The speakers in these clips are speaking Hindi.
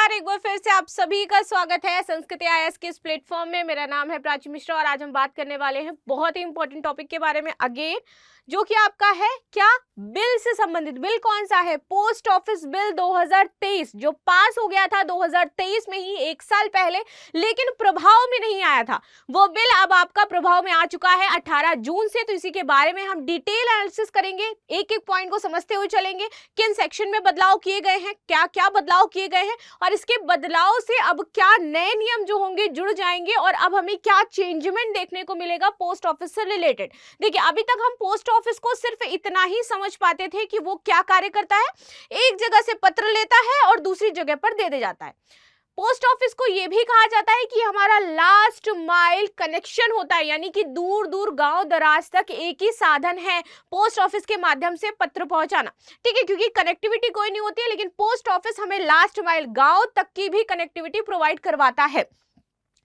नमस्कार, एक बार फिर से आप सभी का स्वागत है संस्कृति आईएएस के इस प्लेटफॉर्म में। मेरा नाम है प्राची मिश्रा और आज हम बात करने वाले हैं बहुत ही इंपॉर्टेंट टॉपिक के बारे में अगेन, जो कि आपका है क्या बिल से संबंधित। बिल कौन सा है? पोस्ट ऑफिस बिल 2023 जो पास हो गया था 2023 में ही, एक साल पहले, लेकिन प्रभाव में नहीं आया था। वो बिल अब आपका प्रभाव में आ चुका है 18 जून से। तो इसी के बारे में हम डिटेल एनालिसिस करेंगे, एक एक पॉइंट को समझते हुए चलेंगे, किन सेक्शन में बदलाव किए गए हैं, क्या क्या बदलाव किए गए हैं और इसके बदलाव से अब क्या नए नियम जो होंगे जुड़ जाएंगे और अब हमें क्या चेंजमेंट देखने को मिलेगा पोस्ट ऑफिस से रिलेटेड। देखिए, अभी तक हम पोस्ट ऑफिस को सिर्फ इतना ही समझ पाते थे कि वो क्या कार्य करता है, एक जगह से पत्र लेता है और दूसरी जगह पर दे जाता है। पोस्ट ऑफिस को यह भी कहा जाता है कि हमारा लास्ट माइल कनेक्शन होता है, यानी कि दूर दूर गांव दराज तक एक ही साधन है पोस्ट ऑफिस के माध्यम से पत्र पहुंचाना। ठीक है, क्योंकि कनेक्टिविटी कोई नहीं होती है, लेकिन पोस्ट ऑफिस हमें लास्ट माइल गांव तक की भी कनेक्टिविटी प्रोवाइड करवाता है।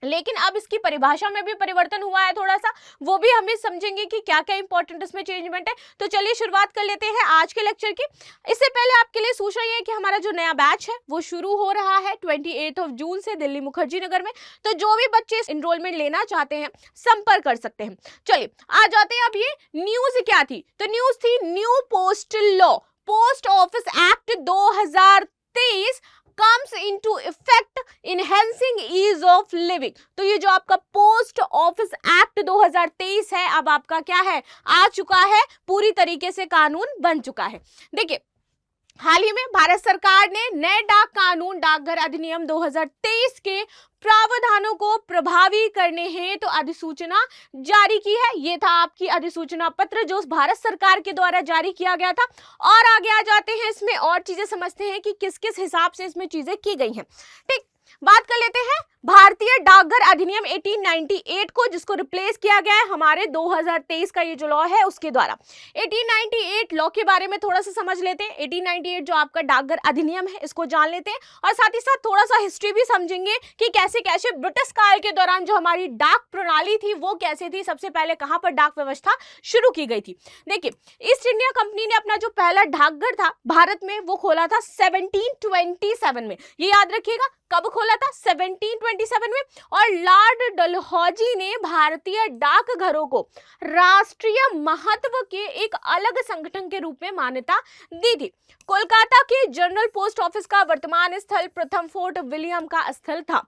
लेकिन अब इसकी परिभाषा में भी परिवर्तन हुआ है थोड़ा सा, वो भी हमें समझेंगे कि क्या क्या इंपॉर्टेंट इसमें चेंजमेंट है। तो चलिए शुरुआत कर लेते हैं आज के लेक्चर की। इससे पहले आपके लिए सूचना ये है कि हमारा जो नया बैच है वो शुरू हो रहा है 28 जून से दिल्ली मुखर्जी नगर में। तो जो भी बच्चे एनरोलमेंट लेना चाहते हैं संपर्क कर सकते हैं। चलिए आ जाते हैं। अब ये न्यूज क्या थी? तो न्यूज थी new postal law, post office act 2023 comes into effect enhancing ease of living। तो ये जो आपका पोस्ट ऑफिस एक्ट 2023 है, अब आपका क्या है, आ चुका है, पूरी तरीके से कानून बन चुका है। देखिए, हाल ही में भारत सरकार ने नए डाक कानून डाकघर अधिनियम 2023 के प्रावधानों को प्रभावी करने हेतु तो अधिसूचना जारी की है। ये था आपकी अधिसूचना पत्र जो भारत सरकार के द्वारा जारी किया गया था। और आगे आ जाते हैं, इसमें और चीजें समझते हैं कि किस किस हिसाब से इसमें चीजें की गई हैं। ठीक, बात कर लेते हैं भारतीय डाकघर अधिनियम 1898 को, जिसको रिप्लेस किया गया है हमारे 2023 का ये जो लॉ है उसके द्वारा। 1898 लॉ के बारे में थोड़ा सा समझ लेते हैं। 1898 जो आपका डाकघर अधिनियम है इसको जान लेते हैं और साथ ही साथ थोड़ा सा हिस्ट्री भी समझेंगे कि कैसे कैसे ब्रिटिश काल के दौरान जो हमारी डाक प्रणाली थी वो कैसे थी, सबसे पहले कहां पर डाक व्यवस्था शुरू की गई थी। देखिए, ईस्ट इंडिया कंपनी ने अपना जो पहला डाकघर था भारत में वो खोला था 1727 में। ये याद रखिएगा, कब खोला था? 1727 में। और लॉर्ड डलहौजी ने भारतीय डाकघरों को राष्ट्रीय महत्व के एक अलग संगठन के रूप में मान्यता दी थी। कोलकाता के जनरल पोस्ट ऑफिस का वर्तमान स्थल प्रथम फोर्ट विलियम का स्थल था।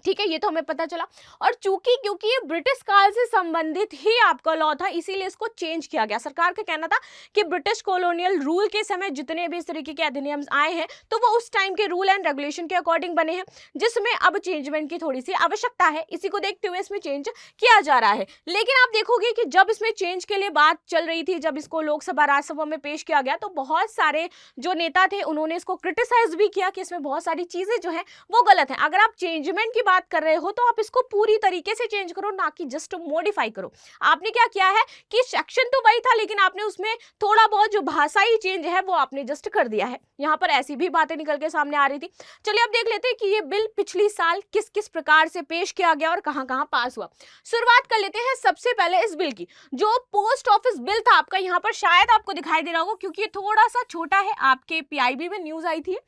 ठीक है, ये तो हमें पता चला। और क्योंकि ये ब्रिटिश काल से संबंधित ही आपका लॉ था, इसीलिए इसको चेंज किया गया। सरकार का कहना था कि ब्रिटिश कॉलोनियल रूल के समय जितने भी इस तरीके के अधिनियम आए हैं तो वो उस टाइम के रूल एंड रेगुलेशन के अकॉर्डिंग बने हैं, जिसमें अब चेंजमेंट की थोड़ी सी आवश्यकता है। इसी को देखते हुए इसमें चेंज किया जा रहा है। लेकिन आप देखोगे कि जब इसमें चेंज के लिए बात चल रही थी, जब इसको लोकसभा राज्यसभा में पेश किया गया, तो बहुत सारे जो नेता थे उन्होंने इसको क्रिटिसाइज भी किया कि इसमें बहुत सारी चीजें जो है वो गलत है। अगर आप चेंजमेंट की बात कर रहे हो तो आप इसको पूरी तरीके से चेंज करो, ना कि जस्ट मॉडिफाई करो। आपने क्या किया है कि सेक्शन तो वही था, लेकिन आपने उसमें थोड़ा बहुत जो भाषाई चेंज है वो आपने जस्ट कर दिया है। यहां पर ऐसी भी बातें निकल के सामने आ रही थी। चलिए अब देख लेते हैं कि ये बिल पिछली साल किस किस प्रकार से पेश किया गया और कहां कहां पास हुआ। शुरुआत कर लेते हैं सबसे पहले इस बिल की। जो पोस्ट ऑफिस बिल था आपका, यहां पर शायद आपको दिखाई दे रहा होगा क्योंकि ये थोड़ा सा छोटा है, आपके पीआईबी में न्यूज आई थी।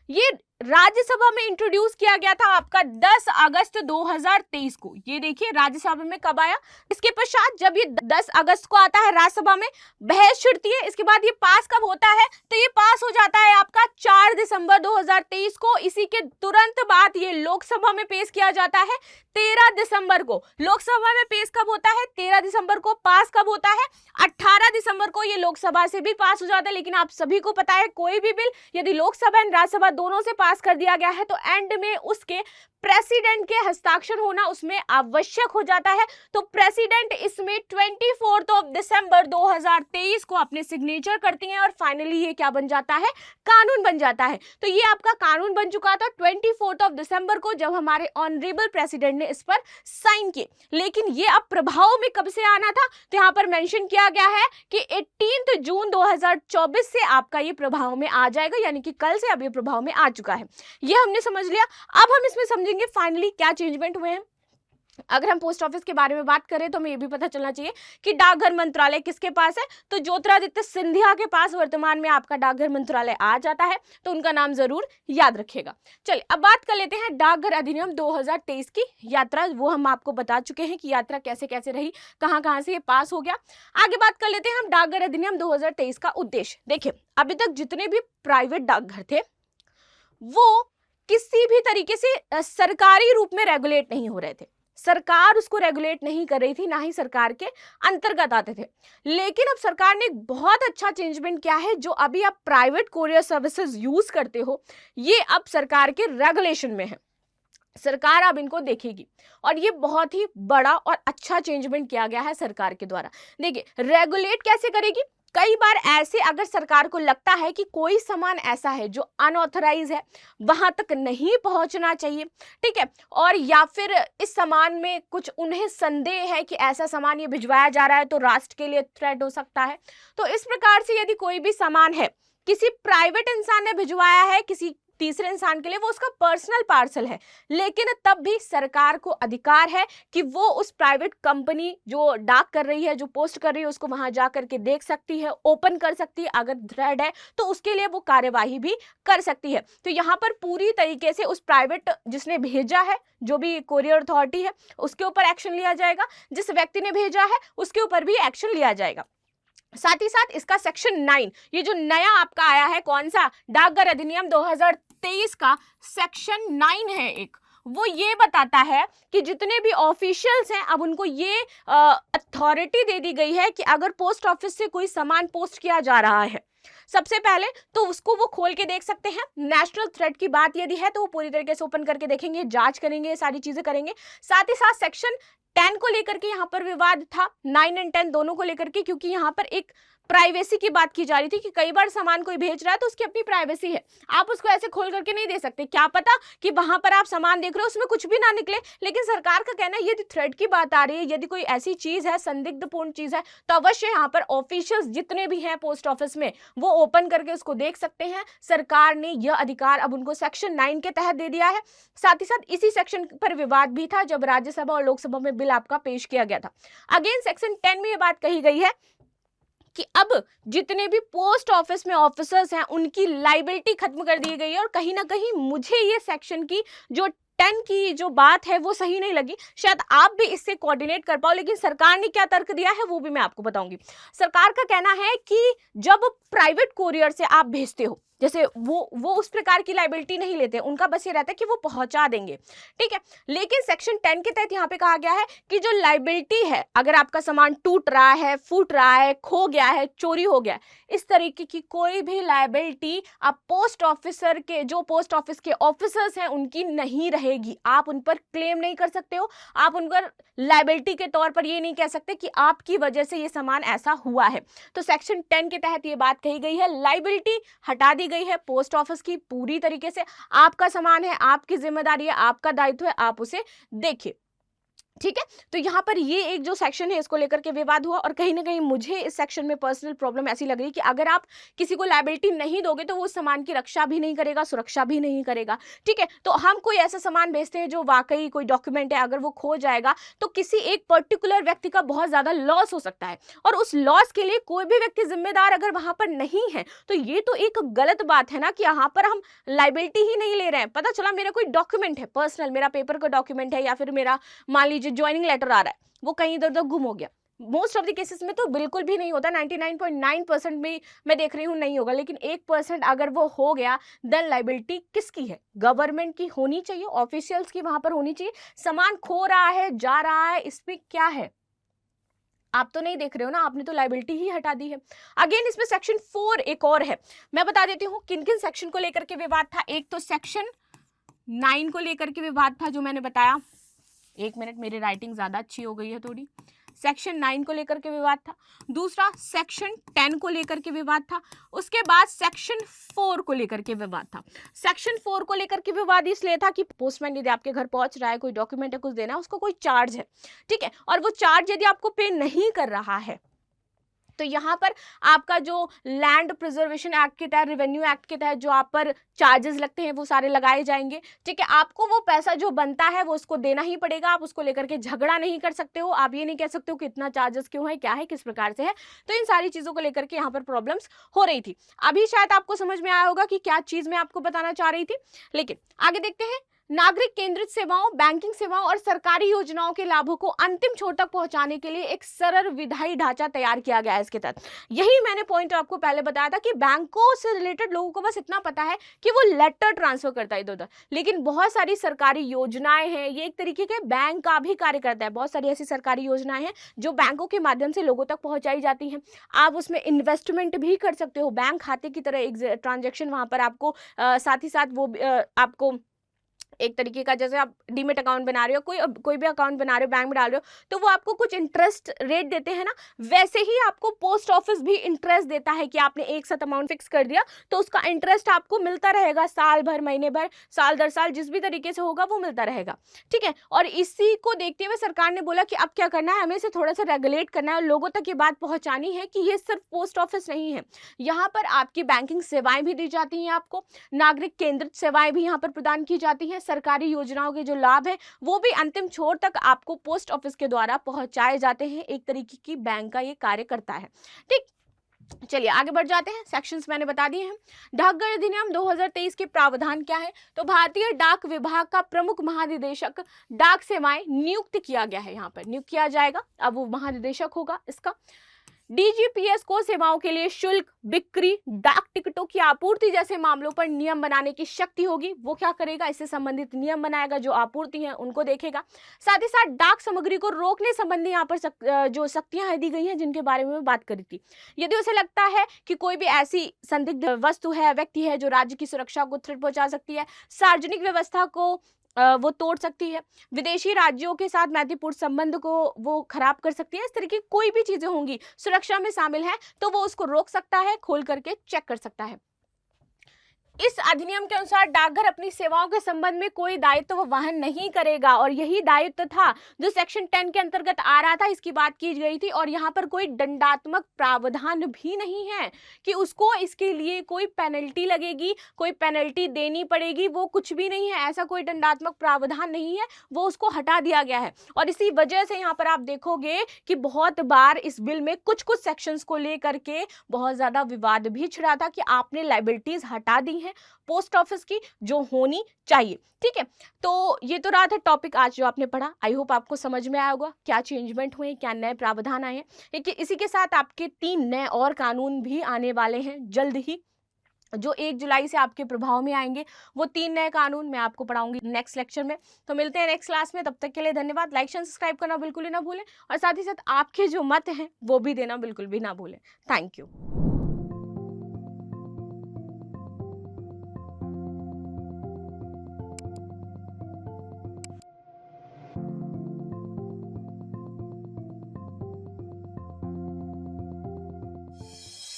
ये राज्यसभा में इंट्रोड्यूस किया गया था आपका 10 अगस्त 2023 को। ये देखिए राज्यसभा में कब आया। इसके पश्चात जब ये 10 अगस्त को आता है राज्यसभा में, बहस छिड़ती है। इसके बाद ये पास कब होता है? तो ये पास हो जाता है आपका 4 दिसंबर 2023 को। इसी के तुरंत बाद ये लोकसभा में पेश किया जाता है 13 दिसंबर को। लोकसभा में पेश कब होता है? 13 दिसंबर को। पास कब होता है? 18 दिसंबर को ये लोकसभा से भी पास हो जाता है। लेकिन आप सभी को पता है कोई भी बिल यदि लोकसभा एंड राज्यसभा दोनों से पास कर दिया गया है तो एंड में उसके प्रेसिडेंट के हस्ताक्षर होना उसमें आवश्यक हो जाता है। तो प्रेसिडेंट इसमें 24 दिसंबर 2023 को अपने सिग्नेचर करती हैं और फाइनली ये क्या बन जाता है? कानून बन जाता है। तो ये आपका कानून बन चुका था 24 दिसंबर को, जब हमारे ऑनरेबल प्रेसिडेंट ने इस पर साइन किए। लेकिन ये अब प्रभाव में कब से आना था? तो यहाँ पर मेंशन किया गया है कि 18 जून 2024 से आपका ये प्रभाव में आ जाएगा, यानी कि कल से अब ये प्रभाव में आ चुका है। ये हमने समझ लिया। अब हम इसमें समझेंगे फाइनली क्या चेंजमेंट हुए हैं। अगर हम पोस्ट ऑफिस के बारे में बात करें तो हमें ये भी पता चलना चाहिए कि डाकघर मंत्रालय किसके पास है, तो ज्योतिरादित्य सिंधिया के पास वर्तमान में आपका डाकघर मंत्रालय आ जाता है, तो उनका नाम जरूर याद रखिएगा। चलिए अब बात कर लेते हैं डाकघर अधिनियम 2023 की यात्रा। वो हम आपको बता चुके हैं कि यात्रा कैसे कैसे रही, कहां कहां से ये पास हो गया। आगे बात कर लेते हैं हम डाकघर अधिनियम 2023 का उद्देश्य। देखिए अभी तक जितने भी प्राइवेट डाकघर थे वो किसी भी तरीके से सरकारी रूप में रेगुलेट नहीं हो रहे थे, सरकार उसको रेगुलेट नहीं कर रही थी, ना ही सरकार के अंतर्गत आते थे। लेकिन अब सरकार ने एक बहुत अच्छा चेंजमेंट किया है, जो अभी आप प्राइवेट कोरियर सर्विसेज यूज करते हो ये अब सरकार के रेगुलेशन में है, सरकार अब इनको देखेगी और ये बहुत ही बड़ा और अच्छा चेंजमेंट किया गया है सरकार के द्वारा। देखिए रेगुलेट कैसे करेगी, कई बार ऐसे अगर सरकार को लगता है कि कोई सामान ऐसा है जो अनऑथराइज है, वहां तक नहीं पहुंचना चाहिए, ठीक है, और या फिर इस सामान में कुछ उन्हें संदेह है कि ऐसा सामान ये भिजवाया जा रहा है तो राष्ट्र के लिए थ्रेट हो सकता है, तो इस प्रकार से यदि कोई भी सामान है किसी प्राइवेट इंसान ने भिजवाया है किसी तीसरे इंसान के लिए, वो उसका पर्सनल पार्सल है, लेकिन तब भी सरकार को अधिकार है कि वो उस प्राइवेट कंपनी जो डाक कर रही है, जो पोस्ट कर रही है, उसको वहां जा करके देख सकती है, ओपन कर सकती है, अगर थ्रेड है तो उसके लिए वो कार्यवाही भी कर सकती है। तो यहाँ पर पूरी तरीके से उस प्राइवेट जिसने भेजा है, जो भी कोरियर अथॉरिटी है, उसके ऊपर एक्शन लिया जाएगा, जिस व्यक्ति ने भेजा है उसके ऊपर भी एक्शन लिया जाएगा। साथ ही साथ इसका सेक्शन 9, ये जो नया आपका आया है, कौन सा, डाकघर अधिनियम 2023 का सेक्शन 9 है एक, वो ये बताता है कि जितने भी ऑफिशियल्स हैं अब उनको ये अथॉरिटी दे दी गई है कि अगर पोस्ट ऑफिस से कोई सामान पोस्ट किया जा रहा है, सबसे पहले तो उसको वो खोल के देख सकते हैं। नेशनल थ्रेट की बात यदि है तो वो पूरी तरीके से ओपन करके देखेंगे, जांच करेंगे, सारी चीजें करेंगे। साथ ही साथ सेक्शन 10 को लेकर के यहाँ पर विवाद था, 9 और 10 दोनों को लेकर के, क्योंकि यहाँ पर एक प्राइवेसी की बात की जा रही थी कि कई बार सामान कोई भेज रहा है तो उसकी अपनी प्राइवेसी है, आप उसको ऐसे खोल करके नहीं दे सकते, क्या पता कि वहां पर आप सामान देख रहे हो उसमें कुछ भी ना निकले। लेकिन सरकार का कहना है यदि थ्रेड की बात आ रही है, यदि कोई ऐसी चीज है, संदिग्धपूर्ण चीज है, तो अवश्य यहाँ पर ऑफिशियल्स जितने भी हैं पोस्ट ऑफिस में वो ओपन करके उसको देख सकते हैं। सरकार ने यह अधिकार अब उनको सेक्शन 9 के तहत दे दिया है। साथ ही साथ इसी सेक्शन पर विवाद भी था जब राज्यसभा और लोकसभा में बिल आपका पेश किया गया था। अगेन सेक्शन 10 में ये बात कही गई है कि अब जितने भी पोस्ट ऑफिस में ऑफिसर्स हैं उनकी लाइबिलिटी खत्म कर दी गई है। और कहीं ना कहीं मुझे ये सेक्शन की जो 10 की जो बात है वो सही नहीं लगी, शायद आप भी इससे कोऑर्डिनेट कर पाओ, लेकिन सरकार ने क्या तर्क दिया है वो भी मैं आपको बताऊंगी। सरकार का कहना है कि जब प्राइवेट कोरियर से आप भेजते हो, जैसे वो उस प्रकार की लाइबिलिटी नहीं लेते, उनका बस ये रहता है कि वो पहुंचा देंगे, ठीक है। लेकिन सेक्शन 10 के तहत यहाँ पे कहा गया है कि जो लाइबिलिटी है, अगर आपका सामान टूट रहा है, फूट रहा है, खो गया है, चोरी हो गया है, इस तरीके की कोई भी लाइबिलिटी आप पोस्ट ऑफिसर के, जो पोस्ट ऑफिस के ऑफिसर्स हैं उनकी नहीं रहेगी। आप उन पर क्लेम नहीं कर सकते हो, आप उन पर लाइबिलिटी के तौर पर ये नहीं कह सकते कि आपकी वजह से ये सामान ऐसा हुआ है। तो सेक्शन 10 के तहत ये बात कही गई है, लाइबिलिटी हटा दी गई है पोस्ट ऑफिस की पूरी तरीके से। आपका सामान है, आपकी जिम्मेदारी है, आपका दायित्व है, आप उसे देखिए, ठीक है। तो यहाँ पर ये एक जो सेक्शन है इसको लेकर के विवाद हुआ, और कहीं ना कहीं मुझे इस सेक्शन में पर्सनल प्रॉब्लम ऐसी लग रही कि अगर आप किसी को लायबिलिटी नहीं दोगे तो वो सामान की रक्षा भी नहीं करेगा, सुरक्षा भी नहीं करेगा, ठीक है। तो हम कोई ऐसा सामान भेजते हैं जो वाकई कोई डॉक्यूमेंट है, अगर वो खो जाएगा तो किसी एक पर्टिकुलर व्यक्ति का बहुत ज्यादा लॉस हो सकता है, और उस लॉस के लिए कोई भी व्यक्ति जिम्मेदार अगर वहां पर नहीं है तो ये तो एक गलत बात है ना, कि यहाँ पर हम लायबिलिटी ही नहीं ले रहे हैं। पता चला मेरा कोई डॉक्यूमेंट है पर्सनल, मेरा पेपर का डॉक्यूमेंट है, या फिर मेरा मान लीजिए ज्वाइनिंग लेटर आ रहा है, वो कहीं इधर उधर गुम हो गया, मोस्ट ऑफ द केसेस में तो बिल्कुल भी नहीं होता, 99.9% में मैं देख रही हूँ नहीं होगा, लेकिन 1% अगर वो हो गया देन लाइबिलिटी किसकी है, गवर्नमेंट की होनी चाहिए, ऑफिशियल्स की वहां पर होनी चाहिए। सामान खो रहा है, जा रहा है, इसमें क्या है, आप तो नहीं देख रहे हो ना, आपने तो लाइबिलिटी ही हटा दी है। अगेन इसमें सेक्शन 4 एक और है, मैं बता देती हूँ किन किन सेक्शन को लेकर के विवाद था। एक तो सेक्शन 9 को लेकर के विवाद था जो मैंने बताया, एक मिनट मेरी राइटिंग ज्यादा अच्छी हो गई है थोड़ी, सेक्शन 9 को लेकर के विवाद था। दूसरा सेक्शन 10 को लेकर के विवाद था। उसके बाद सेक्शन 4 को लेकर के विवाद था। सेक्शन 4 को लेकर के विवाद इसलिए था कि पोस्टमैन यदि आपके घर पहुंच रहा है, कोई डॉक्यूमेंट है, कुछ देना है, उसको कोई चार्ज है, ठीक है, और वो चार्ज यदि आपको पे नहीं कर रहा है तो यहाँ पर आपका जो लैंड प्रिजर्वेशन एक्ट के तहत, रेवेन्यू एक्ट के तहत जो आप पर चार्जेस लगते हैं वो सारे लगाए जाएंगे। ठीक है, आपको वो पैसा जो बनता है वो उसको देना ही पड़ेगा, आप उसको लेकर के झगड़ा नहीं कर सकते हो, आप ये नहीं कह सकते हो कि इतना चार्जेस क्यों है, क्या है, किस प्रकार से है। तो इन सारी चीजों को लेकर के यहाँ पर प्रॉब्लम्स हो रही थी। अभी शायद आपको समझ में आया होगा कि क्या चीज मैं आपको बताना चाह रही थी। लेकिन आगे देखते हैं। नागरिक केंद्रित सेवाओं, बैंकिंग सेवाओं और सरकारी योजनाओं के लाभों को अंतिम छोर तक पहुंचाने के लिए एक सरल विधायी ढांचा तैयार किया गया है इसके तहत। यही मैंने पॉइंट आपको पहले बताया था कि बैंकों से रिलेटेड लोगों को बस इतना पता है कि वो लेटर ट्रांसफर करता है इधर उधर, लेकिन बहुत सारी सरकारी योजनाएं हैं, ये एक तरीके के बैंक का भी कार्य करता है। बहुत सारी ऐसी सरकारी योजनाएं हैं जो बैंकों के माध्यम से लोगों तक पहुंचाई जाती हैं। आप उसमें इन्वेस्टमेंट भी कर सकते हो, बैंक खाते की तरह एक ट्रांजेक्शन वहां पर आपको साथ ही साथ वो आपको एक तरीके का, जैसे आप डीमेट अकाउंट बना रहे हो, कोई भी अकाउंट बना रहे हो, बैंक में डाल रहे हो, तो वो आपको कुछ इंटरेस्ट रेट देते हैं ना, वैसे ही आपको पोस्ट ऑफिस भी इंटरेस्ट देता है कि आपने एक साथ अमाउंट फिक्स कर दिया तो उसका इंटरेस्ट आपको मिलता रहेगा साल भर, महीने भर, साल दर साल, जिस भी तरीके से होगा वो मिलता रहेगा। ठीक है, और इसी को देखते हुए सरकार ने बोला कि अब क्या करना है, हमें इसे थोड़ा सा रेगुलेट करना है और लोगों तक ये बात पहुंचानी है कि ये सिर्फ पोस्ट ऑफिस नहीं है, यहाँ पर आपकी बैंकिंग सेवाएं भी दी जाती हैं, आपको नागरिक केंद्रित सेवाएं भी यहाँ पर प्रदान की जाती हैं, सरकारी योजनाओं के जो लाभ हैं वो भी अंतिम छोर तक आपको पोस्ट ऑफिस के द्वारा पहुंचाए जाते हैं। एक तरीके की बैंक का ये कार्य करता है। ठीक, चलिए आगे बढ़ जाते हैं। सेक्शंस मैंने बता दिए हैं। डाकघर अधिनियम 2023 के प्रावधान क्या है, तो भारतीय डाक विभाग का प्रमुख महानिदेशक डाक सेवाएं नियुक्त किया गया है, यहाँ पर नियुक्त किया जाएगा, अब वो महानिदेशक होगा इसका। डीजीपीएस को सेवाओं के लिए शुल्क, बिक्री, डाक टिकटों की आपूर्ति जैसे मामलों पर नियम बनाने की शक्ति होगी। वो क्या करेगा, इससे संबंधित नियम बनाएगा, जो आपूर्ति है उनको देखेगा। साथ ही साथ डाक सामग्री को रोकने संबंधी यहाँ पर जो शक्तियां दी गई हैं जिनके बारे में बात करी थी। यदि उसे लगता है कि कोई भी ऐसी संदिग्ध वस्तु है, व्यक्ति है जो राज्य की सुरक्षा को थ्रेट पहुंचा सकती है, सार्वजनिक व्यवस्था को वो तोड़ सकती है, विदेशी राज्यों के साथ मैत्रीपूर्ण संबंध को वो खराब कर सकती है, इस तरह की कोई भी चीजें होंगी सुरक्षा में शामिल है तो वो उसको रोक सकता है, खोल करके चेक कर सकता है। इस अधिनियम के अनुसार डाकघर अपनी सेवाओं के संबंध में कोई दायित्व वहन नहीं करेगा, और यही दायित्व था जो सेक्शन 10 के अंतर्गत आ रहा था, इसकी बात की गई थी। और यहाँ पर कोई दंडात्मक प्रावधान भी नहीं है कि उसको इसके लिए कोई पेनल्टी लगेगी, कोई पेनल्टी देनी पड़ेगी, वो कुछ भी नहीं है, ऐसा कोई दंडात्मक प्रावधान नहीं है, वो उसको हटा दिया गया है। और इसी वजह से यहाँ पर आप देखोगे कि बहुत बार इस बिल में कुछ कुछ सेक्शंस को लेकर के बहुत ज्यादा विवाद भी छिड़ा था कि आपने लाइबिलिटीज हटा दी है पोस्ट ऑफिस की जो होनी चाहिए। ठीक है, तो ये तो रहा था टॉपिक आज जो आपने पढ़ा। आई होप आपको समझ में आया होगा क्या चेंजमेंट हुए, क्या नए प्रावधान आए हैं। इसी के साथ आपके 3 नए और कानून भी आने वाले हैं जल्द ही, जो 1 जुलाई से आपके प्रभाव में आएंगे। वो 3 नए कानून मैं आपको पढ़ाऊंगी नेक्स्ट लेक्चर में। तो मिलते हैं नेक्स्ट क्लास में, तब तक के लिए धन्यवाद। लाइक शेयर सब्सक्राइब करना बिल्कुल ही ना भूलें, और साथ ही साथ आपके जो मत हैं वो भी देना बिल्कुल भी ना भूलें। Thank you.